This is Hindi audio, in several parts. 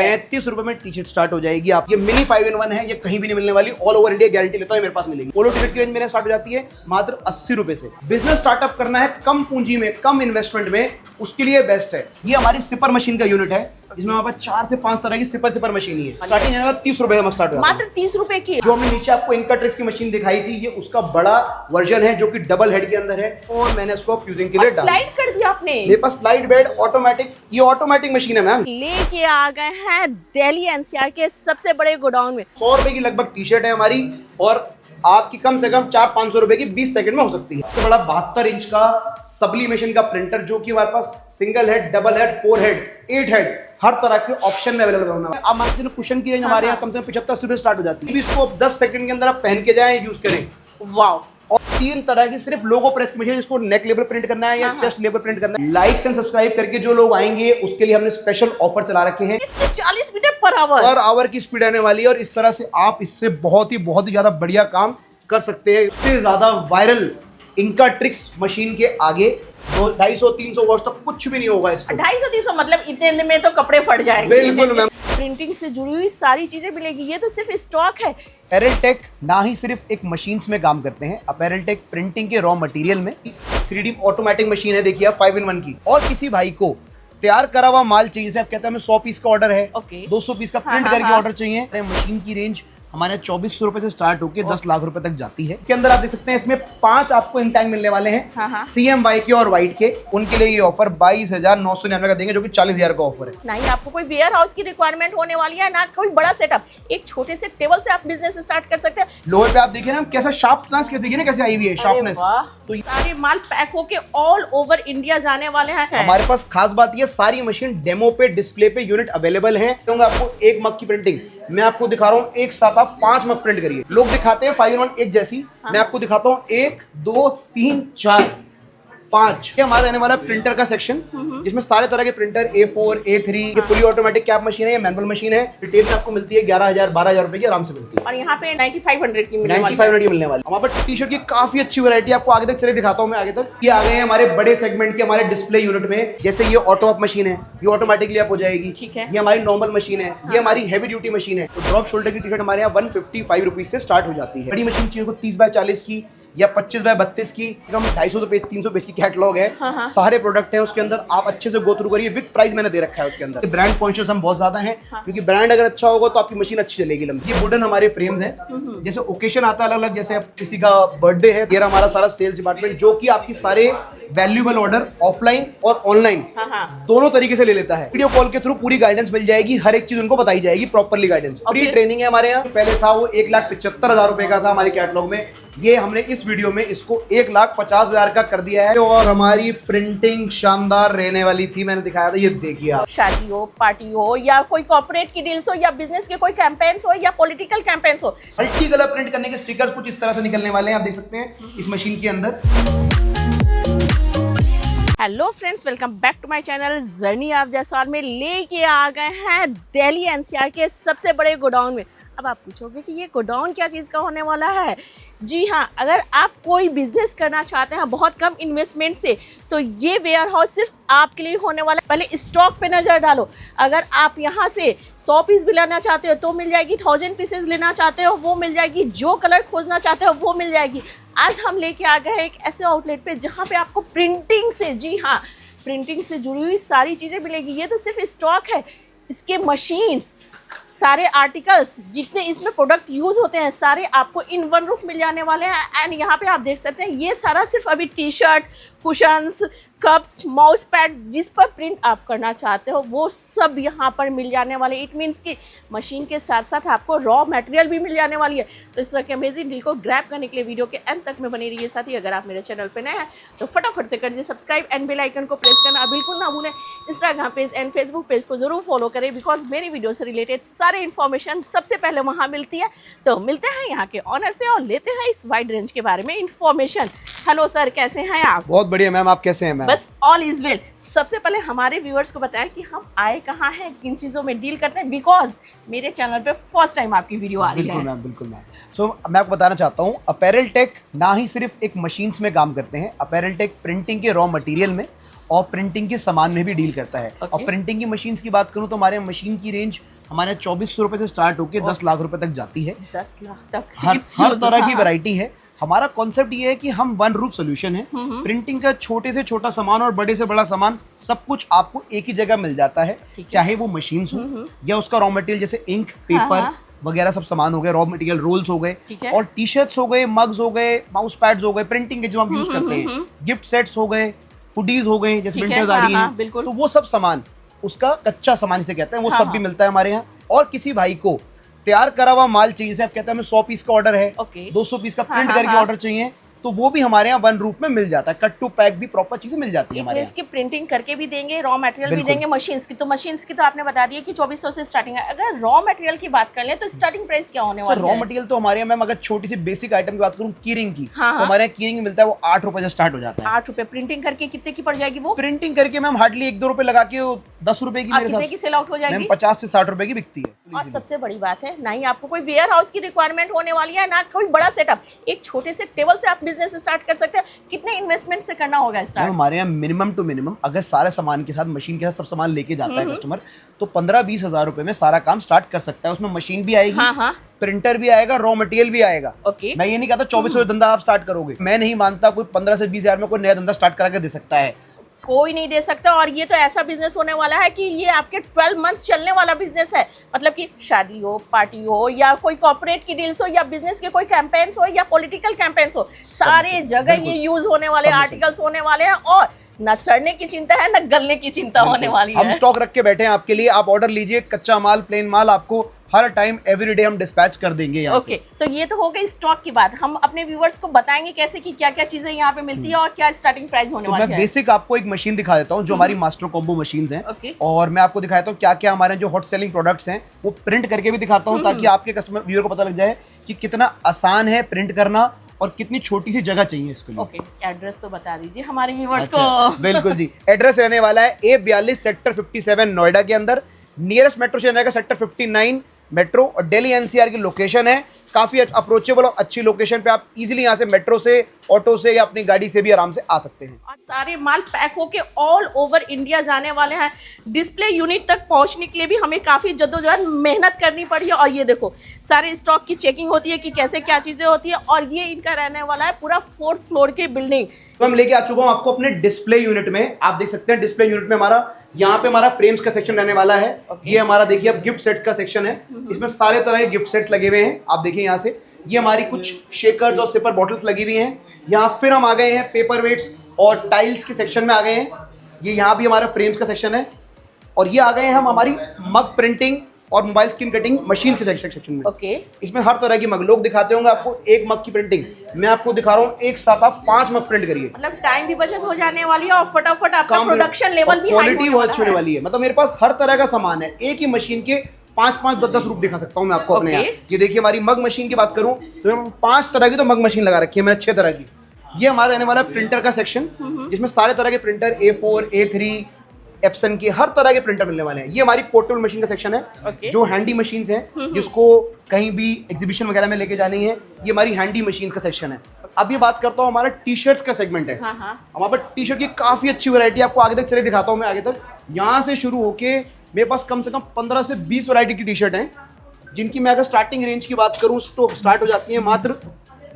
₹35 में टी शर्ट स्टार्ट हो जाएगी। आप ये मिनी 5-in-1 है, ये कहीं भी नहीं मिलने वाली। ऑल ओवर इंडिया गारंटी लेता हूं, मेरे पास मिलेगी। पोलो टी शर्ट की रेंज मेरे स्टार्ट हो जाती है मात्र ₹80 से। बिजनेस स्टार्टअप करना है कम पूंजी में, कम इन्वेस्टमेंट में, उसके लिए बेस्ट है। ये हमारी सिपर मशीन का यूनिट है, इसमें हमारे पास 4 से 5 तरह की सिपर मशीन है। स्टार्टिंग ₹30 में स्टार्ट हुआ, मात्र ₹30 की। जो हमने नीचे आपको इंकाट्रिक्स की मशीन दिखाई थी, ये उसका बड़ा वर्जन है जो कि डबल हेड के अंदर है, और मैंने इसको फ्यूजिंग के लिए डाला। स्लाइड कर दिया आपने। मेरे पास स्लाइड बेड ऑटोमेटिक, ये ऑटोमेटिक मशीन है मैम। लेके आ गए हैं दिल्ली एनसीआर के सबसे बड़े गोडाउन में। ₹100 की लगभग टी शर्ट है हमारी, और आपकी कम से कम 400-500 रुपए की 20 सेकंड में हो सकती है। सबसे बड़ा 72 इंच का सब्लिमेशन का प्रिंटर, जो कि हमारे पास single head, double head, 4 head, 8 head, हर तरह के ऑप्शन में अवेलेबल होना है। आप मार्केट में कुशन की रेंज हमारे यहाँ कम से कम ₹75 स्टार्ट हो जाती है। इसको 10 सेकंड के अंदर आप पहन के जाएं, यूज करें। वाओ। और 3 तरह की सिर्फ लोगो प्रेस की मशीन, जिसको नेक लेबल प्रिंट करना है या चेस्ट लेबल प्रिंट करना है। लाइक्स एंड सब्सक्राइब करके जो लोग आएंगे, उसके लिए हमने स्पेशल ऑफर चला रखे हैं। इससे 40 मीटर पर आवर की स्पीड आने वाली है, और इस तरह से आप इससे बहुत ही ज्यादा बढ़िया काम कर सकते हैं। इससे ज्यादा वायरल इंकाट्रिक्स मशीन के आगे 250-300 वॉट तक कुछ भी नहीं होगा इसको। 250-300 मतलब इतने में तो कपड़े फट जाएंगे। बिल्कुल मैम। प्रिंटिंग से जुड़ी हुई सारी चीजें मिलेगी, ये तो सिर्फ स्टॉक है। अपैरल टेक ना ही सिर्फ एक मशीन्स में काम करते हैं, अपैरल टेक प्रिंटिंग के रॉ मटेरियल में 3D ऑटोमेटिक मशीन है। देखिए 5-in-1 की। और किसी भाई को तैयार करा हुआ माल चाहिए, जैसे आप कहते हैं हमें 100 पीस का ऑर्डर है, 200 पीस का प्रिंट करके ऑर्डर चाहिए, मशीन की रेंज हमारे ₹2400 से स्टार्ट होकर 10 लाख रुपए तक जाती है। इसके अंदर आप देख सकते हैं, इसमें 5 आपको इन टाइम मिलने वाले हैं। CMY के और व्हाइट के, उनके लिए ये ऑफर 22,999 का देंगे, जो कि 40,000 का ऑफर है। नहीं आपको कोई वेयर हाउस की रिक्वायरमेंट होने वाली है, ना कोई बड़ा सेटअप। एक छोटे से टेबल से आप बिजनेस स्टार्ट कर सकते हैं। लोहे पे आप देखिए ना कैसा शार्पनेस, देखिए ना कैसे आई हुई है शार्पनेस। तो सारे माल पैक होके ऑल ओवर इंडिया जाने वाले हैं। हमारे पास खास बात ये, सारी मशीन डेमो पे, डिस्प्ले पे यूनिट अवेलेबल है। तो आपको एक मग की प्रिंटिंग मैं आपको दिखा रहा हूँ, एक साथ आप 5 मग प्रिंट करिए। लोग दिखाते हैं 5-in-1 एक जैसी, मैं आपको दिखाता हूँ 1, 2, 3, 4, 5। ये हमारा रहने वाला प्रिंटर का सेक्शन, जिसमें सारे तरह के प्रिंटर A4, A3, ये फुली ऑटोमेटिक कैप मशीन है, ये मैनुअल मशीन है। रिटेल में आपको मिलती है 11,000-12,000 रुपए की आराम से मिलती है। और यहाँ पे 9500 की मिलने वाली है। 9500 की मिलने वाली। हमारे पास टी शर्ट की काफी अच्छी वैरायटी आपको आगे तक चले दिखाता हूँ मैं आगे तक। ये आ गए हैं हमारे बड़े सेगमेंट के, हमारे डिस्प्ले यूनिट में। जैसे ये ऑटो अप मशीन है, ये ऑटोमेटिकली अप हो जाएगी। ठीक है। ये हमारी नॉर्मल मशीन है, ये हमारी हैवी ड्यूटी मशीन है। तो ड्रॉप शोल्डर की टी शर्ट हमारे यहाँ ₹155 से स्टार्ट हो जाती है। बड़ी मशीन चाहिए को 30x40 की या 25x32 की, कम 250 पेज 300 पेज की कैटलॉग है। सारे प्रोडक्ट हैं उसके अंदर, आप अच्छे से गो थ्रू करिए। विद प्राइस मैंने दे रखा है उसके अंदर। ब्रांड कॉन्शियस हम बहुत ज्यादा हैं, क्योंकि ब्रांड अगर अच्छा होगा तो आपकी मशीन अच्छी चलेगी लंबी। ये वुडन हमारे फ्रेम्स हैं, जैसे ओकेशन आता है अलग अलग, जैसे किसी का बर्थडे है, ये हमारा सारा सेल्स डिपार्टमेंट, जो कि आपकी सारे वैल्यूएबल ऑर्डर ऑफलाइन और ऑनलाइन दोनों तरीके से ले लेता है। वीडियो कॉल के थ्रू पूरी गाइडेंस मिल जाएगी, हर एक चीज उनको बताई जाएगी प्रॉपर्ली गाइडेंस। फ्री ट्रेनिंग है हमारे यहाँ। पहले था वो 1,75,000 रुपए का था हमारे कैटलॉग में, ये हमने इस वीडियो में इसको 1,50,000 का कर दिया है। और हमारी प्रिंटिंग शानदार रहने वाली थी, मैंने दिखाया था, ये देखिए आप। शादी हो, पार्टी हो, या कोई कॉर्पोरेट की डील्स हो, या बिजनेस के कोई कैंपेन्स हो, या पॉलिटिकल कैंपेन्स हो, मल्टी कलर प्रिंट करने के स्टिकर्स कुछ इस तरह से निकलने वाले हैं, आप देख सकते हैं इस मशीन के अंदर। Hello friends, welcome back to my channel journey of Jaiswal में। लेके आ गए हैं दिल्ली एनसीआर के सबसे बड़े गोडाउन में। अब आप पूछोगे कि ये गोडाउन क्या चीज़ का होने वाला है। जी हाँ, अगर आप कोई बिजनेस करना चाहते हैं बहुत कम इन्वेस्टमेंट से, तो ये वेयर हाउस सिर्फ आपके लिए होने वाला है। पहले स्टॉक पे नज़र डालो। अगर आप यहाँ से 100 पीस भी लेना चाहते हो तो मिल जाएगी, 1000 पीसेस लेना चाहते हो वो मिल जाएगी, जो कलर खोजना चाहते हो वो मिल जाएगी। आज हम लेके आ गए हैं एक ऐसे आउटलेट पे जहाँ पे आपको प्रिंटिंग से, जी हाँ, प्रिंटिंग से जुड़ी हुई सारी चीज़ें मिलेगी। ये तो सिर्फ स्टॉक है, इसके मशीन्स, सारे आर्टिकल्स, जितने इसमें प्रोडक्ट यूज होते हैं, सारे आपको इन वन रूफ मिल जाने वाले हैं। एंड यहाँ पे आप देख सकते हैं ये सारा सिर्फ अभी T shirt, cushions, cups, mouse pad, जिस पर प्रिंट आप करना चाहते हो वो सब यहाँ पर मिल जाने वाले। इट मीन्स कि मशीन के साथ साथ आपको रॉ मटेरियल भी मिल जाने वाली है। तो इस तरह के अमेजिंग डील को ग्रैब करने के लिए वीडियो के एंड तक में बने रहिए। साथ ही अगर आप मेरे चैनल पर नए हैं तो फटाफट से कर दीजिए सब्सक्राइब एंड बेल आइकन को प्रेस करना बिल्कुल ना भूलें। Instagram page and Facebook page को जरूर फॉलो करें, बिकॉज मेरी वीडियो से रिलेटेड सारे इन्फॉर्मेशन सबसे पहले वहाँ मिलती है। तो मिलते हैं यहाँ के ऑनर से और लेते हैं इस वाइड रेंज के बारे में इन्फॉर्मेशन। हेलो सर, कैसे हैं आप? बहुत बढ़िया मैम, आप कैसे हैं मैम? बस ऑल इज वेल। सबसे पहले हमारे व्यूअर्स को बताएं कि हम आए कहाँ हैं, किन चीज़ों में डील करते हैं, बिकॉज मेरे चैनल पे फर्स्ट टाइम आपकी वीडियो आ रही है। बिल्कुल मैम, बिल्कुल मैम। सो मैं आपको बताना चाहता हूँ, अपैरल टेक ना ही सिर्फ एक मशीन्स में काम करते हैं, अपैरल टेक प्रिंटिंग के रॉ मटेरियल में और प्रिंटिंग के सामान में भी डील करता है। Okay. और प्रिंटिंग की मशीन की बात करूं तो हमारे यहाँ मशीन की रेंज हमारे 2400 रुपए से स्टार्ट होकर 10 लाख रुपए तक जाती है। 10 लाख तक हर It's हर huge, तरह की हाँ। वैरायटी है। हमारा कॉन्सेप्ट ये है कि हम वन रूफ सोल्यूशन है। प्रिंटिंग का छोटे से छोटा सामान और बड़े से बड़ा सामान सब कुछ आपको एक ही जगह मिल जाता है, ठीक है। चाहे वो मशीन्स हो या उसका रॉ मटेरियल जैसे इंक, पेपर हाँ। वगैरह सब सामान हो गए, रॉ मटेरियल रोल्स हो गए, ठीक है। और टी शर्ट्स हो गए, मग्स हो गए, माउस पैड्स हो गए, प्रिंटिंग के जो हम यूज करते हैं, गिफ्ट सेट्स हो गए, हुडीज हो गए, जैसे ठीक है, विंटर्स आ रही हाँ, हैं, बिल्कुल। तो वो सब सामान उसका कच्चा सामान जिसे कहते हैं वो हाँ, सब भी मिलता है हमारे यहाँ। और किसी भाई को तैयार करा हुआ माल चाहिए, जैसे आप कहते हैं हमें 100 पीस का ऑर्डर है, Okay. 200 पीस का हाँ, प्रिंट हाँ, करके हाँ। ऑर्डर चाहिए, तो वो भी हमारे यहाँ वन रूफ में मिल जाता है। कट टू पैक भी प्रॉपर चीजें मिल जाती है हमारे यहाँ। इसकी प्रिंटिंग करके भी देंगे, रॉ मटेरियल भी बिल्कुल। देंगे, मशीन्स की। तो मशीन्स की तो आपने बता दिया कि 2400 से स्टार्टिंग है। अगर रॉ मटेरियल की बात कर ले तो स्टार्टिंग प्राइस क्या होने सर वाला रॉ है? मटेरियल तो हमारे यहाँ मैम अगर छोटी सी बेसिक आइटम की बात करूँ कीरिंग की, हाँ, तो हमारे यहाँ कीरिंग मिलता है वो 8 रुपए से स्टार्ट हो जाता है। 8 रुपए। प्रिंटिंग करके कितने की पड़ जाएगी वो? प्रिंटिंग करके मैम हार्डली 1-2 रुपए लगा के 10 रुपए की आप मेरे कितने हिसाब की से सेल आउट हो मैम जाएगी? 50 से 60 रुपए की बिकती है। और सबसे बड़ी बात है, ना ही आपको कोई वेयर हाउस की रिक्वायरमेंट होने वाली है, ना कोई बड़ा सेटअप। एक छोटे से टेबल से आप बिजनेस स्टार्ट कर सकते हैं। कितने इन्वेस्टमेंट से करना होगा मैम स्टार्ट? हमारे यहाँ मिनिमम टू मिनिमम अगर सारे सामान के साथ मशीन के साथ सब सामान लेके जाता है कस्टमर, तो 15-20 हजार रुपए में सारा काम स्टार्ट कर सकता है। उसमें मशीन भी आएगी, हाँ, हाँ। प्रिंटर भी आएगा, रॉ मटेरियल भी आएगा। ओके। मैं ये नहीं कहता 2400 धंधा आप स्टार्ट करोगे, मैं नहीं मानता कोई 15 से 20 हजार में कोई नया धंधा स्टार्ट करा के दे सकता है। कोई नहीं दे सकता। और ये तो ऐसा बिजनेस होने वाला है कि ये आपके 12 मंथ्स चलने वाला बिजनेस है। मतलब कि शादी हो, पार्टी हो, या कोई कॉर्पोरेट की डील्स हो, या बिजनेस के कोई कैंपेन्स हो, या पॉलिटिकल कैंपेन्स हो, सारे जगह ये यूज होने वाले आर्टिकल्स होने वाले हैं। और न सड़ने की चिंता है, न गलने की चिंता होने वाली है। हम स्टॉक रख के बैठे हैं आपके लिए, आप ऑर्डर लीजिए, कच्चा माल, प्लेन माल आपको हर टाइम एवरीडे हम डिस्पैच कर देंगे यहाँ ओके, तो ये तो हो गई स्टॉक की बात। हम अपने व्यूवर्स को बताएंगे कैसे कि क्या क्या चीजें यहाँ पे मिलती है और क्या स्टार्टिंग प्राइस होने तो वाली मैं है। बेसिक आपको एक मशीन दिखा देता हूँ जो हमारी मास्टर कॉम्बो मशीन्स हैं, ओके। और मैं आपको दिखाता हूँ क्या क्या हमारे जो हॉट सेलिंग प्रोडक्ट्स हैं वो प्रिंट करके भी दिखाता हूँ, ताकि आपके कस्टमर व्यूअर को पता लग जाए कि कितना आसान है प्रिंट करना और कितनी छोटी सी जगह चाहिए इसके लिए। ओके, एड्रेस तो बता दीजिए हमारे व्यूवर्स अच्छा, को। बिल्कुल जी। एड्रेस रहने वाला है A42 सेक्टर 57 नोएडा के अंदर। नियरेस्ट मेट्रो स्टेशन रहेगा सेक्टर 59 मेट्रो, और दिल्ली NCR की लोकेशन है। काफी अप्रोचेबल और अच्छी लोकेशन पे आप इजीली यहाँ से मेट्रो से, ऑटो से या अपनी गाड़ी से भी आराम से आ सकते हैं। और सारे माल पैक होके ऑल ओवर इंडिया जाने वाले हैं। डिस्प्ले यूनिट तक पहुंचने के लिए भी हमें काफ़ी जद्दोजहद मेहनत करनी पड़ी है। और ये देखो, सारे स्टॉक की चेकिंग होती है कि कैसे क्या चीज़ें होती है। और ये इनका रहने वाला है पूरा 4th फ्लोर की बिल्डिंग। तो हम लेके आ चुका हूँ आपको अपने डिस्प्ले यूनिट में। आप देख सकते हैं डिस्प्ले यूनिट में हमारा यहाँ पे हमारा फ्रेम्स का सेक्शन रहने वाला है। ये हमारा देखिए अब गिफ्ट सेट्स का सेक्शन है। इसमें सारे तरह के गिफ्ट सेट्स लगे हुए हैं। आप देखिए यहाँ से, ये हमारी कुछ शेकर्स और सिपर बॉटल्स लगी हुई हैं। यहाँ फिर हम आ गए हैं पेपर वेट्स और टाइल्स के सेक्शन में आ गए हैं। ये यहाँ भी हमारा फ्रेम्स का सेक्शन है। और ये आ गए हैं हम हमारी मग प्रिंटिंग और मोबाइल स्क्रीन कटिंग मशीन के सेक्शन में। ओके। इसमें हर तरह की मग, लोग दिखाते होंगे आपको एक मग की प्रिंटिंग, मैं आपको दिखा रहा हूँ एक साथ आप 5 मग प्रिंट करिए। मतलब टाइम भी बचत हो जाने वाली है और फटाफट आपका प्रोडक्शन लेवल भी हाई क्वालिटी बहुत अच्छी होने वाली है। मतलब मेरे पास हर तरह का सामान है, एक ही मशीन के 5-5, 10-10 रूप दिखा सकता हूँ मैं आपको अपने यहाँ। ये देखिए हमारी मग मशीन की बात करूँ तो 5 तरह की तो मग मशीन लगा रखी है मैंने, 6 तरह की। ये हमारा रहने वाला प्रिंटर का सेक्शन, जिसमें सारे तरह के प्रिंटर A4, A3, एप्सन के हर तरह के प्रिंटर मिलने वाले हैं। ये हमारी पोर्टेबल मशीन का सेक्शन है, Okay. जो हैंडी मशीन्स हैं, जिसको कहीं भी एग्जीबिशन वगैरह में लेके जानी है। ये हमारी हैंडी मशीन्स का सेक्शन है। अब ये बात करता हूँ हमारा टी शर्ट्स का सेगमेंट है। हाँ। हमारे पास टी शर्ट की काफी अच्छी वैरायटी आपको आगे तक चले दिखाता हूँ मैं आगे तक। यहाँ से शुरू होके मेरे पास कम से कम 15 से 20 वैरायटी की टी शर्ट हैं, जिनकी मैं अगर स्टार्टिंग रेंज की बात करूँ तो स्टार्ट हो जाती है मात्र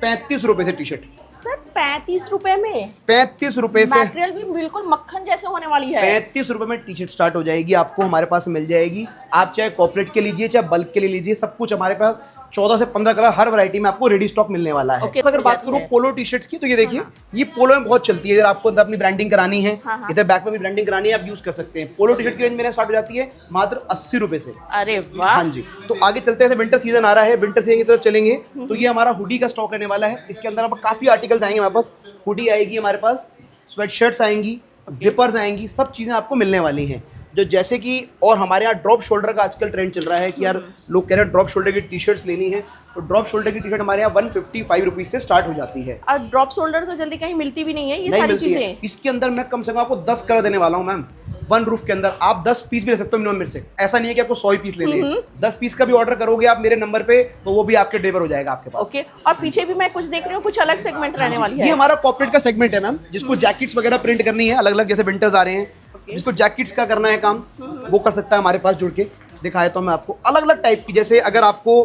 35 रुपए से टी शर्ट। सर 35 रुपए में? 35 रुपए से मटेरियल भी बिल्कुल मक्खन जैसे होने वाली है। 35 रुपए में टी शर्ट स्टार्ट हो जाएगी, आपको हमारे पास मिल जाएगी। आप चाहे कॉर्पोरेट के लीजिए चाहे बल्क के लिए लीजिए, सब कुछ हमारे पास 14 से 15 कलर हर वैरायटी में आपको रेडी स्टॉक मिलने वाला है। Okay, अगर बात करूं पोलो टी शर्ट्स की, तो ये देखिए ये पोलो में बहुत चलती है। अगर आपको अपनी ब्रांडिंग करानी है, इधर बैक में भी ब्रांडिंग करानी है, आप यूज कर सकते हैं। पोलो टी शर्ट की रेंज मेरे स्टार्ट हो जाती है मात्र 80 रुपए से। अरे वाह। हाँ जी। तो आगे चलते हैं, विंटर सीजन आ रहा है, विंटर सीजन की तरफ चलेंगे। तो ये हमारा हुडी का स्टॉक रहने वाला है। इसके अंदर अब काफी आर्टिकल्स आएंगे हमारे पास। हुडी आएगी हमारे पास, स्वेट शर्ट्स आएंगी, जिपर्स आएंगी, सब चीजें आपको मिलने वाली हैं। जो जैसे कि और हमारे यहाँ ड्रॉप शोल्डर का आजकल ट्रेंड चल रहा है कि यार लोग कह रहे हैं ड्रॉप शोल्डर की टी शर्ट्स लेनी है, तो ड्रॉप शोल्डर की टी शर्ट हमारे यहाँ 155 रुपीज से स्टार्ट हो जाती है। और ड्रॉप शोल्डर तो जल्दी कहीं मिलती भी नहीं है ये नहीं सारी मिलती है। चीजें। इसके अंदर मैं कम से कम आपको 10 कलर देने वाला हूँ मैम। वन रूफ के अंदर आप 10 पीस भी ले सकते हो मिनिमम मेरे से। ऐसा नहीं है कि आपको 100 पीस लेने हैं। 10 पीस का भी ऑर्डर करोगे आप मेरे नंबर पे तो वो भी आपके डिलीवर हो जाएगा आपके पास। ओके, और पीछे भी मैं कुछ देख रही हूँ, कुछ अलग सेगमेंट रहने वाली ये है। हमारा कॉर्पोरेट का सेगमेंट है मैम, जिसको जैकेट्स वगैरह प्रिंट करनी है अलग अलग, जैसे विंटर्स आ रहे हैं, जिसको जैकेट्स का करना है काम वो कर सकता है हमारे पास जुड़ के। दिखाया तो मैं आपको अलग अलग टाइप की, जैसे अगर आपको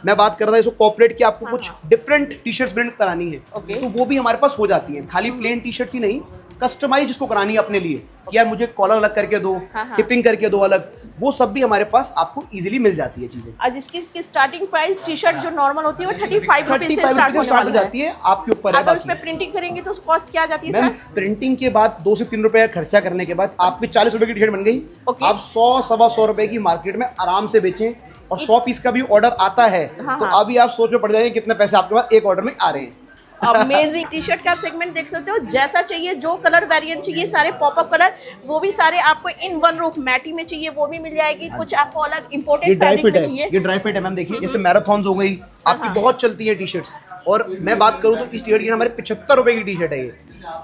मैं बात कर रहा था इसको कॉर्पोरेट की, आपको कुछ डिफरेंट टी शर्ट्स प्रिंट करानी है तो वो भी हमारे पास हो जाती है। खाली प्लेन टी शर्ट्स ही नहीं, कस्टमाइज जिसको करानी है अपने लिए कि यार मुझे कॉलर अलग करके दो, टिपिंग करके दो अलग, वो सब भी हमारे पास आपको इजीली मिल जाती है चीजें। और जिसकी स्टार्टिंग प्राइस टी शर्ट जो नॉर्मल होती है वो 35 रुपीज से 35 स्टार्ट रुपीज से स्टार्ट हो जाती है, आपके ऊपर है। अगर उसमें प्रिंटिंग करेंगे तो कॉस्ट क्या आ जाती है मैम सर? प्रिंटिंग के बाद 2 से 3 रुपए खर्चा करने के बाद आपकी 40 रुपए की टी शर्ट बन गई। ओके। आप 100 सवा 100 रुपए की मार्केट में आराम से बेचें, और 100 पीस का भी ऑर्डर आता है तो अभी आप सोच में पड़ जाएंगे कितने पैसे आपके पास एक ऑर्डर में आ रहे हैं। अमेजिंग। टी शर्ट का आप सेगमेंट देख सकते हो, जैसा चाहिए, जो कलर वेरिएंट चाहिए, सारे पॉपअप कलर, वो भी सारे आपको इन वन रूफ मैटी में चाहिए वो भी मिल जाएगी। कुछ आपको अलग ये इंपोर्टेड ड्राई फैब्रिक फिट में चाहिए। है, ये ड्राई फिट है मैम। देखिए जैसे मैराथॉन्स हो गई आपकी बहुत चलती है टी शर्ट्स, और मैं बात करूं तो इस टी शर्ट की हमारे 75 रुपए की टी शर्ट है। ये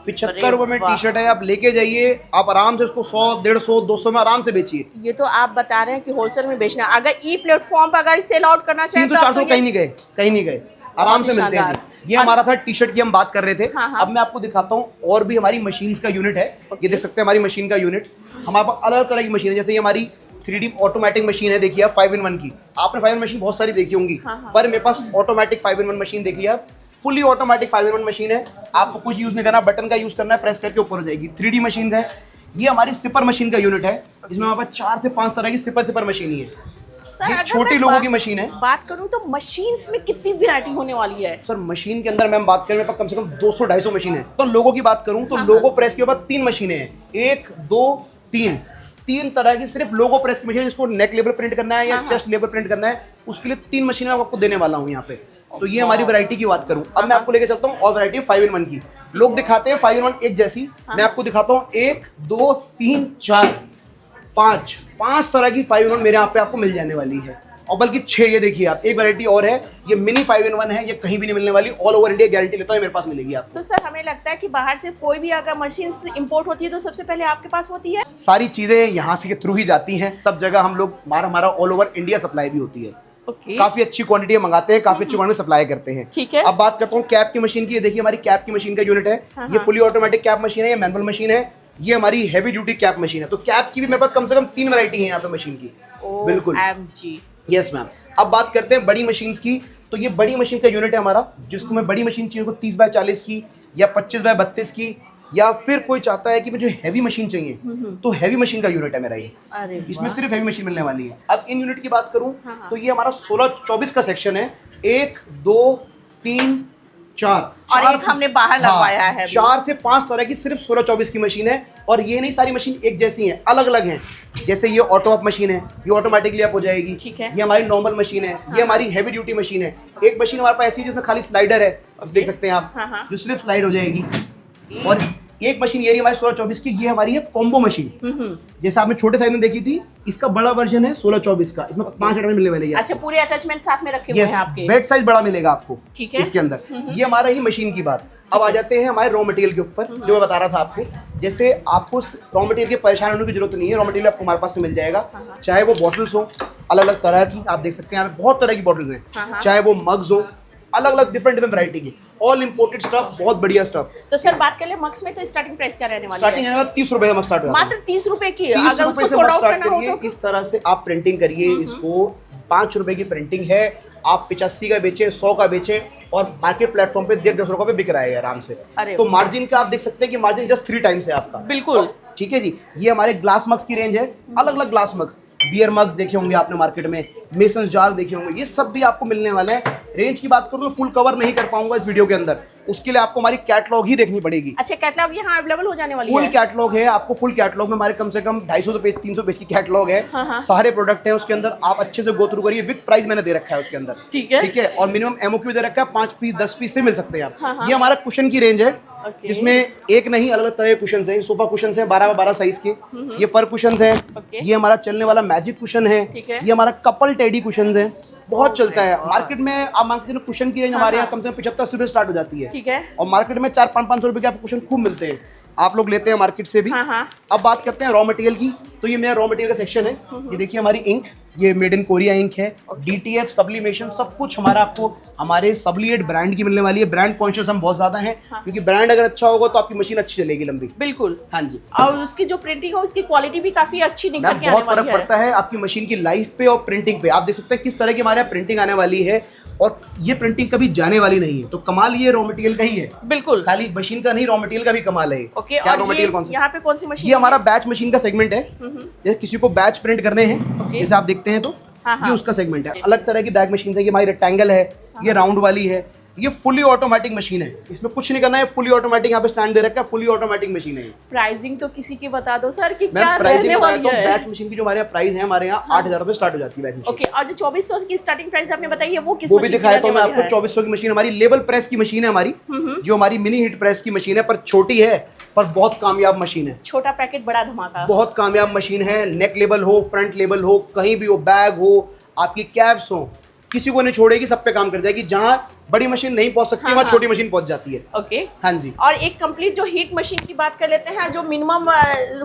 75 रुपए में टी शर्ट है, आप लेके जाइए, आप आराम से उसको 100 150 200 में आराम से बेचिए। ये तो आप बता रहे हैं कि होलसेल में बेचना, अगर ई प्लेटफॉर्म पर अगर सेल आउट करना चाहे 300 400 कहीं नहीं गए, कहीं नहीं गए, आराम से मिलते हैं जी। ये हमारा था टी शर्ट की हम बात कर रहे थे। अब मैं आपको दिखाता हूँ और भी हमारी मशीन्स का यूनिट है। ये देख सकते हैं हमारी मशीन का यूनिट, हमारे पास अलग तरह की मशीन है। जैसे ये हमारी 3D ऑटोमेटिक मशीन है, देखिए आप 5-in-1 की। आपने 5-in-1 मशीन बहुत सारी देखी होंगी, पर मेरे पास ऑटोमेटिक 5-in-1 मशीन देखिए आप, फुली ऑटोमेटिक 5-in-1 मशीन है। आपको कुछ यूज नहीं करना, बटन का यूज करना है, प्रेस करके ऊपर हो जाएगी। 3D मशीन है। ये हमारी सिपर मशीन का यूनिट है, इसमें हमारे पास 4 से 5 तरह की सिपर मशीन ही है। सर, ये अगर छोटी मैं लोगों की मशीन है। बात करूं तो मशीन्स में कितनी वैरायटी होने वाली है? सर मशीन के अंदर मैं बात करें, मेरे पास कम से कम 200-250 मशीन है। तो लोगों की बात करूं तो लोगो प्रेस के बाद 3 मशीनें हैं, 1 2 3 तरह की सिर्फ लोगो प्रेस की मशीन। जिसको नेक लेवल प्रिंट करना है या चेस्ट लेवल प्रिंट करना है, उसके लिए 3 मशीनें आपको देने वाला हूं यहाँ पे। तो ये हमारी वैरायटी की बात करूं। अब मैं आपको लेके चलता हूँ और वैरायटी 5-in-1 की। लोग दिखाते हैं 5-in-1 एक जैसी, मैं आपको दिखाता हूँ 1 2 3 4 5 तरह की 5-in-1 मेरे यहाँ पे आपको मिल जाने वाली है, और बल्कि 6। ये देखिए आप, एक वैरायटी और है, ये मिनी 5-in-1 है, ये कहीं भी नहीं मिलने वाली, ऑल ओवर इंडिया गारंटी लेता हूं मेरे पास मिलेगी आपको। तो सर हमें लगता है कि बाहर से कोई भी अगर मशीन इंपोर्ट होती है तो सबसे पहले आपके पास होती है। सारी चीजें यहाँ से के थ्रू ही जाती हैं, सब जगह हम लोग हमारा ऑल ओवर इंडिया सप्लाई भी होती है। काफी अच्छी क्वांटिटी मंगाते हैं, काफी अच्छी क्वांटिटी सप्लाई करते हैं। ठीक है। अब बात करता हूँ कैप की मशीन की। ये देखिए हमारी कैप की मशीन का यूनिट है। ये फुली ऑटोमेटिक कैप मशीन है, ये मैनुअल मशीन है, ये हमारी हैवी ड्यूटी कैप मशीन है। तो कैप की भी मेरे पास कम से कम 3 वैरायटी है यहाँ पे मशीन की। बिल्कुल यस मैम। अब बात करते हैं बड़ी मशीन्स की। तो ये बड़ी मशीन का यूनिट है हमारा, जिसको मैं बड़ी मशीन चाहिए को 30x40 की या 25x32 की, या फिर कोई चाहता है कि मुझे हैवी मशीन चाहिए तो हैवी मशीन का यूनिट है मेरा ये। इसमें सिर्फ हैवी मशीन मिलने वाली है। अब इन यूनिट की बात करूं तो ये हमारा 16-24 का सेक्शन है। 1 2 3 4 और एक हमने बाहर लगवाया है। 4 से 5 तरह की सिर्फ 16-24 की मशीन है। और ये नहीं सारी मशीन एक जैसी हैं, अलग अलग हैं। जैसे ये ऑटो अप मशीन है, ये ऑटोमेटिकली अप हो जाएगी। ठीक है। ये हमारी नॉर्मल मशीन है, ये हमारी हैवी ड्यूटी मशीन है। एक मशीन हमारे पास ऐसी है जिसमें खाली स्लाइडर है, देख सकते हैं आप, जो सिर्फ स्लाइड हो जाएगी। और एक मशीन ये रही हमारी 16-24 की, ये हमारी है कॉम्बो मशीन। जैसे आपने छोटे साइज में देखी थी, इसका बड़ा वर्जन है 16-24 का, इसमें 5 अटैचमेंट मिलने वाले हैं। अच्छा, पूरे अटैचमेंट साथ में रखे हुए हैं आपके। बेड साइज बड़ा मिलेगा आपको। ठीक है। इसके अंदर ये हमारा ही मशीन की बात। अब आ जाते हैं हमारे रॉ मटेरियल के ऊपर, जो मैं बता रहा था आपको। जैसे आपको रॉ मटेरियल के परेशान होने की जरूरत नहीं है, रॉ मटेरियल आपको हमारे पास से मिल जाएगा। चाहे वो बॉटल्स हो अलग अलग तरह की, आप देख सकते हैं यहाँ पे बहुत तरह की बॉटल्स हैं। चाहे वो मग्स हो, अलग अलग डिफरेंट वैरायटी की, ऑल इंपोर्टेड स्टफ, बहुत बढ़िया स्टफ। तो सर बात कर ले मग्स में, तो स्टार्टिंग प्राइस क्या रहने वाली है? स्टार्टिंग है 30 रुपए से स्टार्ट होता है। मात्र 30 रुपए की। 30 अगर उसको रुपए से सोल्ड आउट स्टार्ट करना हो करिए। तो इस तरह से आप प्रिंटिंग करिए। इसको 5 रुपए की प्रिंटिंग है, आप 85 का बेचे, 100 का बेचे, और मार्केट प्लेटफॉर्म पे 150 रुपए पे बिक रहा है आराम से। तो मार्जिन का आप देख सकते हैं कि मार्जिन जस्ट 3 टाइम्स है आपका। बिल्कुल ठीक है जी। ये हमारे ग्लास मग्स की रेंज है, अलग अलग ग्लास मग्स, बियर मग्स देखे होंगे आपने मार्केट में, मेसन जार देखे होंगे, ये सब भी आपको मिलने वाले हैं। रेंज की बात करूँ तो फुल कवर नहीं कर पाऊंगा इस वीडियो के अंदर, उसके लिए आपको हमारी कैटलॉग ही देखनी पड़ेगी। अच्छा, कैटलॉग यहाँ अवेलेबल हो जाने वाली है? फुल कैटलॉग है आपको। फुल कैटलॉग में हमारे कम से कम 250 पेज 300 पेज की कैटलॉग है। सारे प्रोडक्ट है उसके अंदर, आप अच्छे से गो थ्रू करिए। विद प्राइस मैंने दे रखा है उसके अंदर। ठीक है। ठीक है। और मिनिमम एमओक्यू दे रखा है, 5 पीस 10 पीस से मिल सकते हैं आप। ये हमारा कुशन की रेंज है, जिसमें एक नहीं अलग अलग तरह के कुशन है। सोफा कुशन है 12x12 साइज के, ये फर कुशन है, ये हमारा चलने वाला मैजिक कुशन है, ये हमारा कपल टेडी कुशन है, बहुत चलता है मार्केट में। आप मान के चलो कुशन की रेंज हमारे यहाँ कम से कम 75 रुपए स्टार्ट हो जाती है। ठीक है। और मार्केट में 400-500 रुपए के आपको कुशन खूब मिलते हैं। आप लोग लेते हैं मार्केट से भी। हाँ। अब बात करते हैं रॉ मटेरियल की, तो ये मेरा रॉ मटेरियल का सेक्शन है। ये देखिए हमारी इंक, ये मेड इन कोरिया इंक है। DTF सब्लिमेशन सब कुछ हमारा आपको हमारे सब्लिएट ब्रांड की मिलने वाली है। ब्रांड कॉन्शियस हम बहुत ज्यादा हैं, क्योंकि ब्रांड अगर अच्छा होगा तो आपकी मशीन अच्छी चलेगी लंबी। बिल्कुल। हाँ जी। और उसकी जो प्रिंटिंग है उसकी क्वालिटी भी काफी अच्छी निकल के आने बहुत वाली फर्क पड़ता है आपकी मशीन की लाइफ पे और प्रिंटिंग पे। आप देख सकते हैं किस तरह की हमारे यहाँ प्रिंटिंग आने वाली है, और ये प्रिंटिंग कभी जाने वाली नहीं है। तो कमाल ये रॉ मटेरियल का ही है, बिल्कुल। खाली मशीन का नहीं, रॉ मटेरियल का भी कमाल है। ओके, क्या और रॉ मटेरियल कौन सा? यहाँ पे कौन सी मशीन? ये हमारा बैच मशीन का सेगमेंट है। जैसे किसी को बैच प्रिंट करने हैं, जैसे आप देखते हैं तो ये उसका सेगमेंट है। अलग तरह की बैग मशीन है। ये हमारी रेक्टेंगल है, ये राउंड वाली है, ये फुली ऑटोमेटिक मशीन है। इसमें कुछ नहीं करना है, फुली ऑटोमेटिक यहाँ पे स्टैंड दे रखा है, फुली ऑटोमेटिक मशीन है। प्राइसिंग तो किसी की बता दो सर कि मैं क्या प्राइसिंग रहने बताता वाली हूँ। है। बैच मशीन की जो हमारे यहाँ प्राइस है, हमारे यहाँ 8,000 रुपए स्टार्ट हो जाती है बैच मशीन। ओके, और जो 2400 की स्टार्टिंग प्राइस आपने बताई है वो किस वो भी मशीन की दिखाया तो रहने मैं वाली आपको। है? 2400 की मशीन हमारी लेबल प्रेस की मशीन है हमारी, जो हमारी मिनी हिट प्रेस की मशीन है, पर छोटी है पर बहुत कामयाब मशीन है। छोटा पैकेट बड़ा धमाका। बहुत कामयाब मशीन है। नेक लेबल हो, फ्रंट लेबल हो, कहीं भी हो, बैग हो, आपकी कैप्स हो, किसी को नहीं छोड़ेगी, सब पे काम कर जाएगी। जहां बड़ी मशीन नहीं पहुंच सकती वहां छोटी मशीन पहुंच जाती है। ओके। हाँ जी। और एक कंप्लीट जो हीट मशीन की बात कर लेते हैं, जो मिनिमम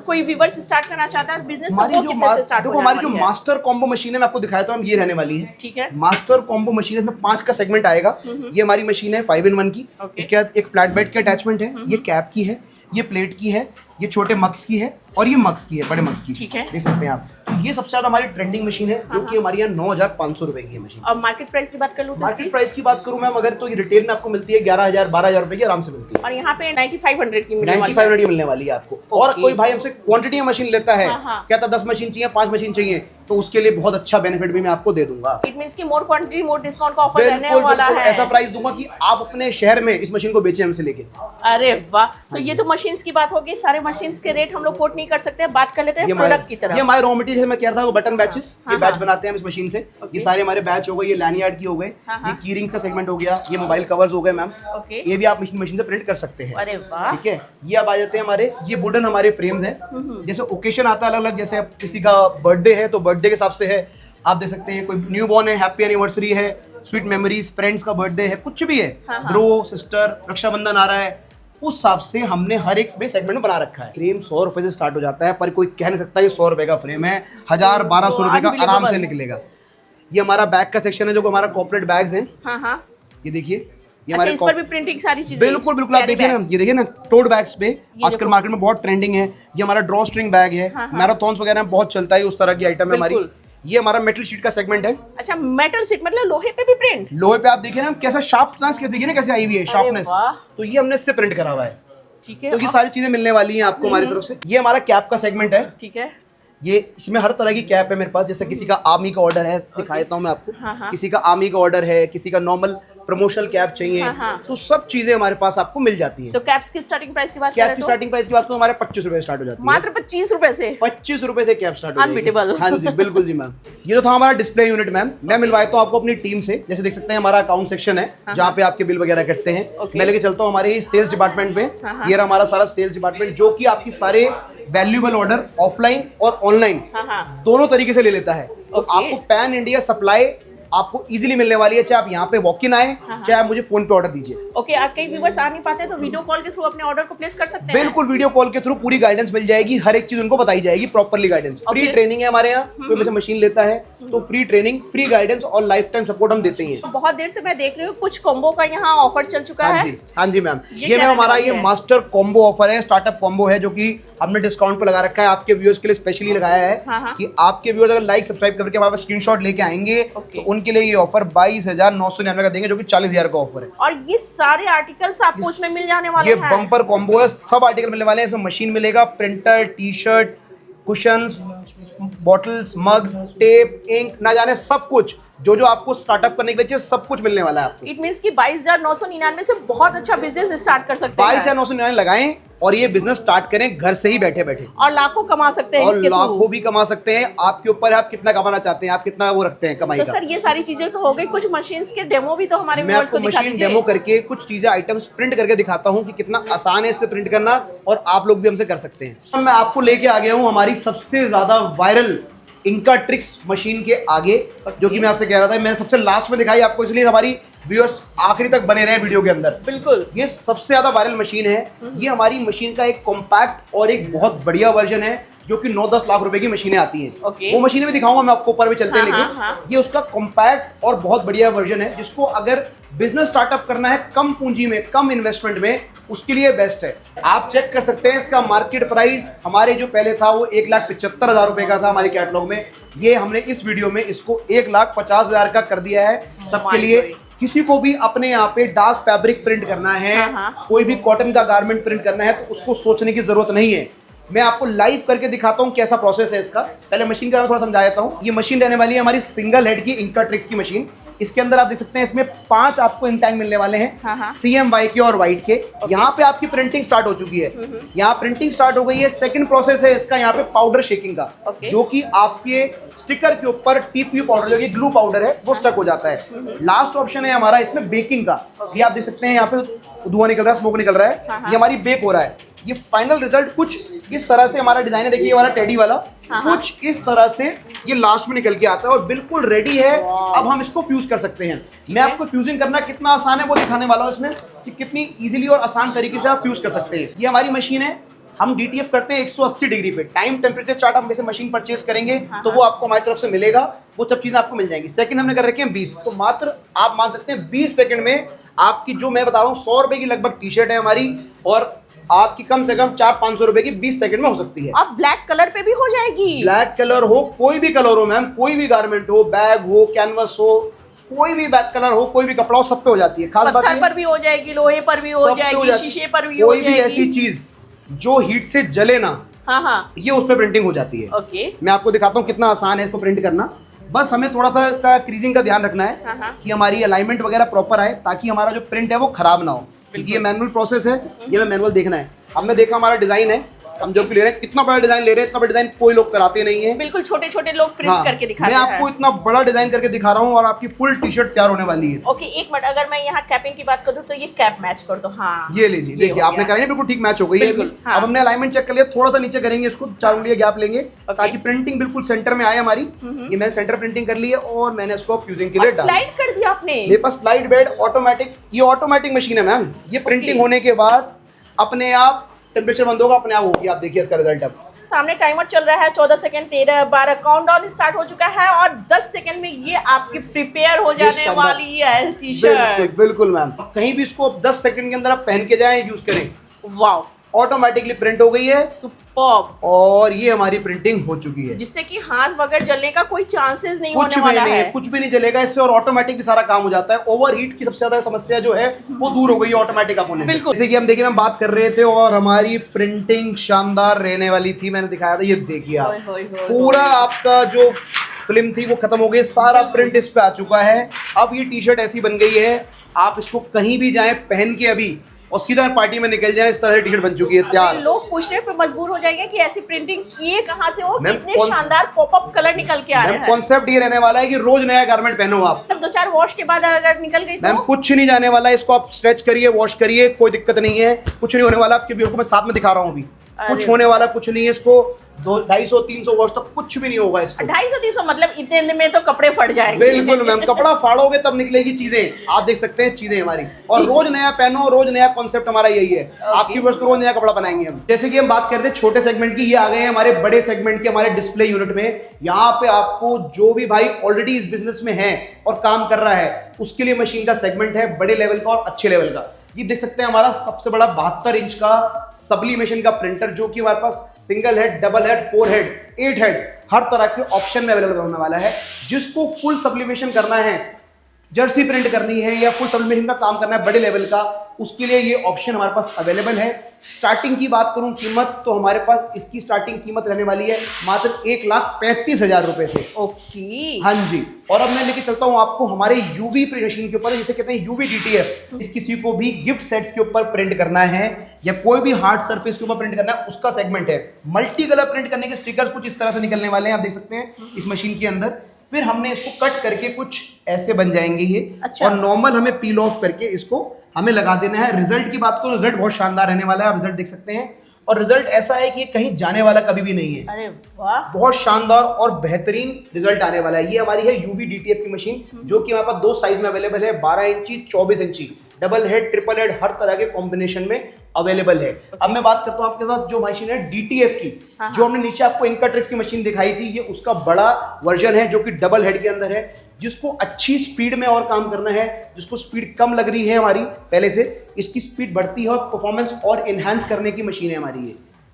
कोई व्यूअर्स स्टार्ट करना चाहता है बिजनेस, तो वो कितने से स्टार्ट देखो हमारी जो मास्टर कॉम्बो मशीन है, मैं आपको दिखाया तो हम ये रहने वाली है। ठीक है। मास्टर कॉम्बो मशीन है, इसमें 5 का सेगमेंट आएगा। ये हमारी मशीन है 5-in-1 की। इसके बाद एक फ्लैट बेड का अटैचमेंट है, ये कैप की है, ये प्लेट की है, ये छोटे मग्स की है, और ये मग्स की है, बड़े मग्स की। ठीक है। देख सकते हैं आप। तो ये सबसे ज्यादा हमारी ट्रेंडिंग मशीन है, जो कि हमारी यहाँ 9,500 रुपए की है मशीन। और मार्केट प्राइस की बात कर लूँ तो मार्केट प्राइस की बात करूं मैम अगर, तो ये रिटेल में आपको मिलती है 11,000 12,000 रुपए की आराम से मिलती है। और यहाँ पे 9500 की मिलने वाली है। 9500 की मिलने वाली है आपको। और कोई भाई हमसे क्वांटिटी में मशीन लेता है, कहता 10 मशीन चाहिए, 5 मशीन चाहिए, तो उसके लिए बहुत अच्छा बेनिफिट भी मैं आपको दे दूंगा। इट मींस कि मोर क्वांटिटी मोर डिस्काउंट का ऑफर रहने वाला है। ऐसा प्राइस दूंगा कि आप अपने शहर में इस मशीन को बेचे हमसे लेके। अरे वाह, तो ये तो मशीन्स की बात होगी। सारे मशीन्स के रेट हम लोग कोट नहीं कर सकते, बात कर लेते हैं प्रोडक्ट की तरफ। ये हमारे रॉ मटेरियल मैं कह रहा था, वो बटन बैचेस, ये बैच बनाते हैं हम इस मशीन से। ये सारे हमारे बैच हो गए, ये लैनियार्ड की हो गए, ये कीरिंग का सेगमेंट हो गया, ये मोबाइल कवर्स हो गए मैम। ये भी आप मशीन से प्रिंट कर सकते हैं। अरे वाह, ठीक है। ये अब आ जाते हैं हमारे, ये वुडन हमारे फ्रेम्स हैं। जैसे ओकेशन आता है अलग अलग, जैसे किसी का बर्थडे है तो बर्थडे के हिसाब से है, आप देख सकते हैं। कोई न्यू बॉर्न है, हैप्पी एनिवर्सरी है, स्वीट मेमोरीज, फ्रेंड्स का बर्थडे है, कुछ भी है, ब्रो सिस्टर, रक्षाबंधन आ रहा है, उस हिसाब से हमने हर एक में सेगमेंट में बना रखा है। फ्रेम 100 रुपए से स्टार्ट हो जाता है, पर कोई कह नहीं सकता ये 100 रुपए का फ्रेम है। 1000-1200 रुपए का आराम से निकलेगा। ये हमारा बैग का सेक्शन है, जो हमारा कॉर्पोरेट बैग्स हैं। ये देखिए, ये हमारे इस पर भी प्रिंटिंग सारी चीजें। बिल्कुल बिल्कुल, आप देखिए ना, ये देखिए ना, टोट बैग्स पे आजकल मार्केट में बहुत ट्रेंडिंग है। ये हमारा ड्रॉ स्ट्रिंग बैग है, मैराथन्स वगैरह में बहुत चलता है, उस तरह की आइटम है हमारी। ये हमारा मेटल शीट का सेगमेंट है। अच्छा, मेटल शीट मतलब लोहे पे भी प्रिंट? लोहे पे आप देखिए ना कैसा शार्पनेस, कैसे देखिए ना कैसे आई हुई है शार्पनेस, तो ये हमने इससे प्रिंट करा हुआ है। ठीक है। तो ये सारी चीजें मिलने वाली हैं आपको हमारी तरफ से। ये हमारा कैप का सेगमेंट है। ठीक है। ये इसमें हर तरह की कैप है मेरे पास। जैसे किसी का आर्मी का ऑर्डर है, दिखा देता हूँ मैं आपको। किसी का आर्मी का ऑर्डर है, किसी का नॉर्मल प्रमोशनल कैप चाहिए, तो सब चीजें हमारे पास आपको मिल जाती है। तो कैप्स की स्टार्टिंग प्राइस की बात कैप करें की तो? स्टार्टिंग प्राइस की बात करूं, हमारे 25 रुपए स्टार्ट हो जाती है। मात्र 25 रुपए से? 25 रुपए से कैप स्टार्ट हो जाती Unbeatable। है। हाँ जी बिल्कुल जी मैम। ये तो था हमारा डिस्प्ले यूनिट मैम। मैं मिलवाता हूँ आपको अपनी टीम से। जैसे देख सकते हैं हमारा अकाउंट सेक्शन है, जहाँ पे आपके बिल वगैरह कटते हैं। मैं लेके चलता हूँ हमारे सेल्स डिपार्टमेंट में। ये रहा हमारा सारा सेल्स डिपार्टमेंट, जो कि आपकी सारे वैल्यूएबल ऑर्डर ऑफलाइन और ऑनलाइन दोनों तरीके से ले लेता है। तो आपको पैन इंडिया सप्लाई आपको इजीली मिलने वाली है, चाहे आप यहाँ पे वॉक इन आए, चाहे आप मुझे फोन पे ऑर्डर दीजिए। ओके, आप कई व्यूअर्स आ नहीं पाते तो वीडियो कॉल के थ्रू अपने ऑर्डर को प्लेस कर सकते हैं? बिल्कुल, वीडियो कॉल के थ्रू पूरी गाइडेंस मिल जाएगी, हर एक चीज उनको बताई जाएगी, प्रॉपरली गाइडेंस। फ्री ट्रेनिंग है हमारे यहाँ। कोई मुझसे मशीन लेता है तो फ्री ट्रेनिंग, फ्री गाइडेंस और लाइफ टाइम सपोर्ट हम देते हैं। बहुत देर से मैं देख रही हूँ कुछ कॉम्बो का यहाँ ऑफर चल चुका है। हाँ जी मैम। ये मैम हमारा ये मास्टर कॉम्बो ऑफर है, स्टार्टअप कॉम्बो है, जो कि हमने डिस्काउंट पे लगा रखा है। आपके व्यूअर्स के लिए स्पेशली लगाया है कि आपके व्यूअर्स अगर लाइक सब्सक्राइब करके हमारे स्क्रीनशॉट लेके आएंगे तो उनके लिए ये ऑफर 22,999 का देंगे, जो कि 40,000 का ऑफर है। और ये सारे आर्टिकल्स आपको उसमें मिल जाने वाले हैं। ये बम्पर कॉम्बो है, सब आर्टिकल मिलने वाले हैं। इसमें मशीन मिलेगा, printer, T shirt, cushions, bottles, mugs, tape, ink, ना जाने सब कुछ जो जो आपको स्टार्टअप करने के लिए चाहिए, सब कुछ मिलने वाला है आपको। इट मींस कि 22,999 से बहुत अच्छा बिजनेस स्टार्ट कर सकते हैं। 22,999 लगाएं और ये बिजनेस स्टार्ट करें घर से ही बैठे बैठे, और लाखों कमा सकते हैं और इसके लाखों भी कमा सकते हैं। आपके ऊपर है, आप कितना कमाना चाहते हैं, आप कितना वो रखते हैं कमाई तो का। सर ये सारी चीजें तो हो गई, कुछ मशीन्स के डेमो भी तो हमारे मैं व्यूअर्स आपको को दिखा मशीन दीजिए। डेमो करके कुछ चीजें आइटम्स प्रिंट करके दिखाता हूँ कि कितना आसान है इससे प्रिंट करना, और आप लोग भी हमसे कर सकते हैं। मैं आपको लेके आ गया हूँ हमारी सबसे ज्यादा वायरल इंका ट्रिक्स मशीन के आगे, जो कि मैं आपसे कह रहा था। मैंने सबसे लास्ट में दिखाई आपको इसलिए, हमारी व्यूअर्स आखिरी तक बने रहे वीडियो के अंदर। बिल्कुल। ये सबसे ज्यादा वायरल मशीन है। ये हमारी मशीन का एक कॉम्पैक्ट और एक बहुत बढ़िया वर्जन है जो कि 9-10 लाख रुपए की मशीनें आती हैं। वो मशीनें भी दिखाऊंगा मैं आपको, ऊपर भी चलते हैं, लेकिन ये उसका कॉम्पैक्ट और बहुत बढ़िया वर्जन है जिसको अगर बिजनेस स्टार्टअप करना है कम पूंजी में, कम इन्वेस्टमेंट में, उसके लिए बेस्ट है। आप चेक कर सकते हैं इसका मार्केट प्राइस हमारे जो पहले था वो 1,75,000 रुपए का था हमारे कैटलॉग में। ये हमने इस वीडियो में इसको 1,50,000 का कर दिया है सबके लिए। किसी को भी अपने यहाँ पे डार्क फैब्रिक प्रिंट करना है, कोई भी कॉटन का गारमेंट प्रिंट करना है, तो उसको सोचने की जरूरत नहीं है। मैं आपको लाइव करके दिखाता हूँ कैसा प्रोसेस है इसका। पहले मशीन का थोड़ा समझा देता हूँ। ये मशीन रहने वाली है हमारी सिंगल हेड की इंकाट्रिक्स की मशीन। इसके अंदर आप देख सकते हैं इसमें 5 आपको इन टैंक मिलने वाले हैं, CMY के और व्हाइट के। यहाँ पे आपकी प्रिंटिंग स्टार्ट हो चुकी है, यहाँ प्रिंटिंग स्टार्ट हो गई है। सेकंड प्रोसेस है इसका यहाँ पे पाउडर शेकिंग का, जो कि आपके स्टिकर के ऊपर TPU पाउडर जो कि ग्लू पाउडर है वो स्टक हो जाता है। लास्ट ऑप्शन है हमारा इसमें बेकिंग का। ये आप देख सकते हैं यहाँ पे धुआं निकल रहा है, स्मोक निकल रहा है, ये हमारी बेक हो रहा है। ये फाइनल रिजल्ट कुछ इस तरह से हमारा डिजाइन है, देखिए ये वाला टेडी वाला कुछ इस तरह से ये लास्ट में निकल के आता है और बिल्कुल रेडी है। अब हम इसको फ्यूज कर सकते हैं। मैं आपको फ्यूजिंग करना कितना आसान है वो दिखाने वाला हूं इसमें, कि कितनी इजीली और आसान तरीके से आप फ्यूज कर सकते हैं। ये हमारी मशीन है, हम DTF करते हैं 180 डिग्री पे। टाइम टेम्परेचर चार्ट आप वैसे मशीन परचेज करेंगे तो वो आपको हमारी तरफ से मिलेगा, वो सब चीजें आपको मिल जाएंगी। सेकंड हमने कर रखे हैं 20, तो मात्र आप मान सकते हैं 20 सेकंड में आपकी जो मैं बता रहा हूँ 100 रुपए की लगभग टी-शर्ट है हमारी, और आपकी कम से कम 400-500 रुपए की 20 सेकंड में हो सकती है। अब ब्लैक कलर पे भी हो जाएगी? ब्लैक कलर हो, कोई भी कलर हो मैम, कोई भी गारमेंट हो, बैग हो, कैनवस हो, कोई भी बैक कलर हो, कोई भी कपड़ा हो, सब पे हो जाती है। खास बात पत्थर पर भी हो जाएगी, लोहे पर भी हो जाएगी, शीशे पर भी हो जाएगी। कोई भी ऐसी चीज जो हीट से जले ना, ये उस पे प्रिंटिंग हो जाती है। ओके, मैं आपको दिखाता हूँ कितना आसान है इसको प्रिंट करना। बस हमें थोड़ा सा इसका क्रीजिंग का ध्यान रखना है कि हमारी अलाइनमेंट वगैरह प्रॉपर आए, ताकि हमारा जो प्रिंट है वो खराब ना हो, क्योंकि ये मैनुअल प्रोसेस है, ये हमें मैनुअल देखना है। हमने देखा हमारा डिजाइन है, हम जो ले रहे हैं, कितना बड़ा डिजाइन ले रहे हैं, इतना बड़ा डिजाइन कोई लोग कराते नहीं है। बिल्कुल छोटे छोटे लोग प्रिंट करके दिखाते हैं। मैं आपको इतना बड़ा डिजाइन करके दिखा रहा हूँ और आपकी फुल टी-शर्ट तैयार होने वाली है। ओके, एक मिनट, अगर मैं यहाँ कैपिंग की बात करूँ तो ये कैप मैच कर दो। हाँ, ये लीजिए, देखिए आपने कहा बिल्कुल ठीक मैच हो गई है। अब हमने अलाइनमेंट चेक कर लिया, थोड़ा सा नीचे करेंगे इसको, 4 उंगली गैप लेंगे ताकि प्रिंटिंग बिल्कुल सेंटर में आए हमारी। ये मैंने सेंटर प्रिंटिंग कर ली है और मैंने इसको फ्यूजिंग के लिए स्लाइड कर दिया आपने। मेरे पास स्लाइड बेड ऑटोमेटिक, ये ऑटोमेटिक मशीन है मैम। ये प्रिंटिंग होने के बाद अपने आप टेम्परेचर बंद होगा, अपने आप होगी। आप देखिए इसका रिजल्ट। अब सामने टाइमर चल रहा है, 14 सेकंड, 13, 12, काउंटडाउन स्टार्ट हो चुका है और 10 सेकंड में ये आपकी प्रिपेयर हो जाने वाली है टी-शर्ट। बिल्कुल मैम, कहीं भी इसको 10 सेकंड के अंदर आप पहन के जाएं, यूज करें, वाओ, ऑटोमेटिकली प्रिंट हो गई है। सुपर्ब। और ये हमारी प्रिंटिंग हो चुकी है, जिससे कि हाथ वगैरह जलने का कोई चांसेस नहीं होने वाला है। कुछ भी नहीं जलेगा इससे, और ऑटोमेटिकली सारा काम हो जाता है। ओवरहीट की सबसे ज्यादा समस्या जो है वो दूर हो गई है ऑटोमेटिक आप होने से। जैसे कि हम देखिए, हम बात कर रहे थे और हमारी प्रिंटिंग शानदार रहने वाली थी, मैंने दिखाया था। ये देखिए आप, पूरा आपका जो फिल्म थी वो खत्म हो गई, सारा प्रिंट इस पे आ चुका है। अब ये टी-शर्ट ऐसी बन गई है, आप इसको कहीं भी जाएं पहन के अभी और सीधा पार्टी में निकल जाए, इस तरह से टी-शर्ट बन चुकी है तैयार। लोग पूछने पे मजबूर हो जाएंगे कि ऐसी प्रिंटिंग किए कहां से हो, कितने शानदार पॉपअप कलर निकल के आ रहे हैं। कॉन्सेप्ट ये रहने वाला है कि रोज नया गारमेंट पहनो आप। तब 2-4 वॉश के बाद अगर निकल गई तो कुछ नहीं जाने वाला है। इसको आप स्ट्रेच करिए, वॉश करिए, कोई दिक्कत नहीं है, कुछ नहीं होने वाला। आपके व्यूअर को मैं साथ में दिखा रहा हूँ अभी, कुछ होने वाला कुछ नहीं है। इसको 250-300 वॉश तक कुछ भी नहीं होगा इसको। 250-300 मतलब इतने में तो कपड़े फट जाएंगे। बिल्कुल मैम, कपड़ा फाड़ोगे तब निकलेगी चीजें। आप देख सकते हैं चीजें हमारी, और रोज नया पहनो, रोज नया कॉन्सेप्ट हमारा यही है। आपकी व्यूअर्स को रोज नया कपड़ा बनाएंगे हम। जैसे कि हम बात करते हैं छोटे सेगमेंट की, ये आ गए हैं हमारे बड़े सेगमेंट के, हमारे डिस्प्ले यूनिट में। यहाँ पे आपको जो भी भाई ऑलरेडी इस बिजनेस में है और काम कर रहा है, उसके लिए मशीन का सेगमेंट है बड़े लेवल का और अच्छे लेवल का। ये देख सकते हैं हमारा सबसे बड़ा 72 इंच का सब्लिमेशन का प्रिंटर, जो कि हमारे पास single head, double head, 4 head, 8 head, हर तरह के ऑप्शन में अवेलेबल होने वाला है। जिसको फुल सब्लिमेशन करना है, जर्सी प्रिंट करनी है या फुल सब्लिमेशन का काम करना है बड़े लेवल का, उसके लिए ये ऑप्शन हमारे पास अवेलेबल है। स्टार्टिंग की बात करूं कीमत, तो हमारे पास इसकी स्टार्टिंग कीमत रहने वाली है मात्र 1,35,000 रुपए से। ओके, हाँ जी। और अब मैं लेके चलता हूं आपको हमारे यूवी प्रिंट मशीन के ऊपर, जिसे कहते हैं यूवी DTF। इस किसी को भी गिफ्ट सेट्स के ऊपर प्रिंट करना है या कोई भी हार्ड सरफेस के ऊपर प्रिंट करना है, उसका सेगमेंट है। मल्टी कलर प्रिंट करने के स्टिकर्स कुछ इस तरह से निकलने वाले हैं, आप देख सकते हैं इस मशीन के अंदर। फिर हमने इसको कट करके कुछ ऐसे बन जाएंगे ये। अच्छा। और नॉर्मल हमें पील ऑफ करके इसको हमें लगा देना है। रिजल्ट की बात करो, रिजल्ट बहुत शानदार रहने वाला है, आप रिजल्ट देख सकते हैं। और रिजल्ट ऐसा है कि ये कहीं जाने वाला कभी भी नहीं है। अरे वाह, बहुत शानदार और बेहतरीन रिजल्ट आने वाला है। ये हमारी है यूवी डीटीएफ की मशीन, जो कि हमारे पास 2 साइज में अवेलेबल है, 12 इंची 24 इंची, डबल हेड ट्रिपल हेड हर तरह के कॉम्बिनेशन में अवेलेबल है। अब मैं बात करता हूँ आपके पास जो मशीन है डीटीएफ की, जो हमने नीचे आपको इंकाट्रिक्स की मशीन दिखाई थी, ये उसका बड़ा वर्जन है जो कि डबल हेड के अंदर है। जिसको अच्छी स्पीड में और काम करना है, जिसको स्पीड कम लग रही है हमारी पहले से, इसकी स्पीड बढ़ती है और परफॉर्मेंस और इनहैंस करने की मशीन है हमारी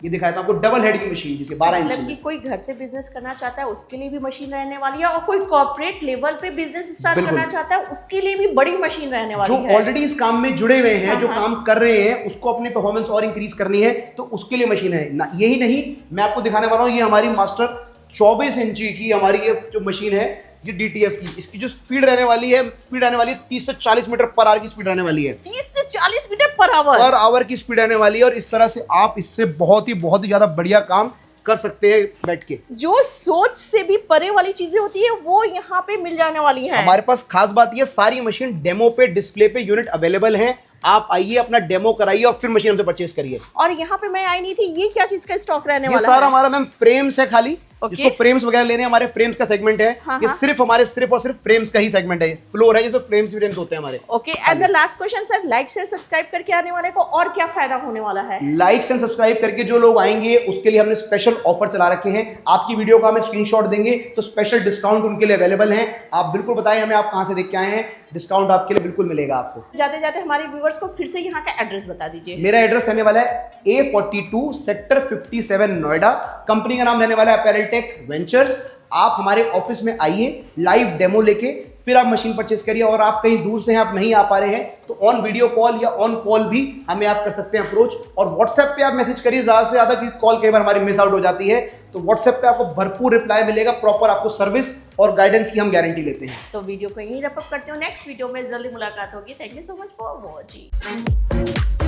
ये दिखाया था आपको, डबल हेड की मशीन जिसके 12 इंच मतलब कि कोई घर से बिजनेस करना चाहता है उसके लिए भी मशीन रहने वाली है, और कोई कॉर्पोरेट लेवल पे बिजनेस स्टार्ट करना चाहता है उसके लिए भी बड़ी मशीन रहने वाली है। जो ऑलरेडी इस काम में जुड़े हुए हैं, जो काम कर रहे हैं, उसको अपनी परफॉर्मेंस और इंक्रीज करनी है तो उसके लिए मशीन है ना। यही नहीं, मैं आपको दिखाने वाला हूँ ये हमारी मास्टर 24 इंची की हमारी ये जो मशीन है, ये डीटीएफ की, इसकी जो स्पीड रहने वाली है, 30 से 40 मीटर पर आवर की स्पीड रहने वाली है। 30 से 40 मीटर पर आवर की स्पीड रहने वाली है, और इस तरह से आप इससे बहुत ही ज्यादा बढ़िया काम कर सकते हैं बैठ के। जो सोच से भी परे वाली चीजें होती है वो यहाँ पे मिल जाने वाली है। हमारे पास खास बात ये, सारी मशीन डेमो पे, डिस्प्ले पे यूनिट अवेलेबल है। आप आइए, अपना डेमो कराइए और फिर मशीन हमसे परचेज करिए। और यहाँ पे मैं आई नहीं थी, ये क्या चीज का स्टॉक रहने वाला है? ये सारा हमारा मैम फ्रेम्स है खाली। Okay. जिसको फ्रेम्स वगैरह लेने, हमारे फ्रेम्स का सेगमेंट है। ये सिर्फ हमारे सिर्फ और सिर्फ फ्रेम्स का ही सेगमेंट है, फ्लोर है जिसमें फ्रेम्स होते हैं हमारे। Okay, and the last question sir, like share subscribe करके आने वाले को और क्या फायदा होने वाला है? लाइक एंड सब्सक्राइब करके जो लोग आएंगे उसके लिए हमने स्पेशल ऑफर चला रखे हैं। आपकी वीडियो का हमें स्क्रीनशॉट देंगे तो स्पेशल डिस्काउंट उनके लिए अवेलेबल है। आप बिल्कुल बताएं हमें आप कहां से देख के आए हैं, डिस्काउंट आपके लिए बिल्कुल मिलेगा आपको। जाते जाते हमारे व्यूअर्स को फिर से यहाँ का एड्रेस बता दीजिए। मेरा एड्रेस रहने वाला है A42 सेक्टर 57 नोएडा। कंपनी का नाम रहने वाला है अपैरल टेक वेंचर्स। आप हमारे ऑफिस में आइए, लाइव डेमो लेके फिर आप मशीन परचेस करिए। और आप कहीं दूर से हैं, आप नहीं आ पा रहे हैं, तो ऑन वीडियो कॉल या ऑन कॉल भी हमें आप कर सकते हैं अप्रोच। और व्हाट्सएप पे आप मैसेज करिए ज्यादा से ज्यादा, क्योंकि कॉल कई बार हमारी मिस आउट हो जाती है। तो व्हाट्सएप पे आपको भरपूर रिप्लाई मिलेगा, प्रॉपर आपको सर्विस और गाइडेंस की हम गारंटी लेते हैं। तो वीडियो को यहीं रैप अप करते हो, नेक्स्ट वीडियो में जल्दी मुलाकात होगी। Thank you so much for watching.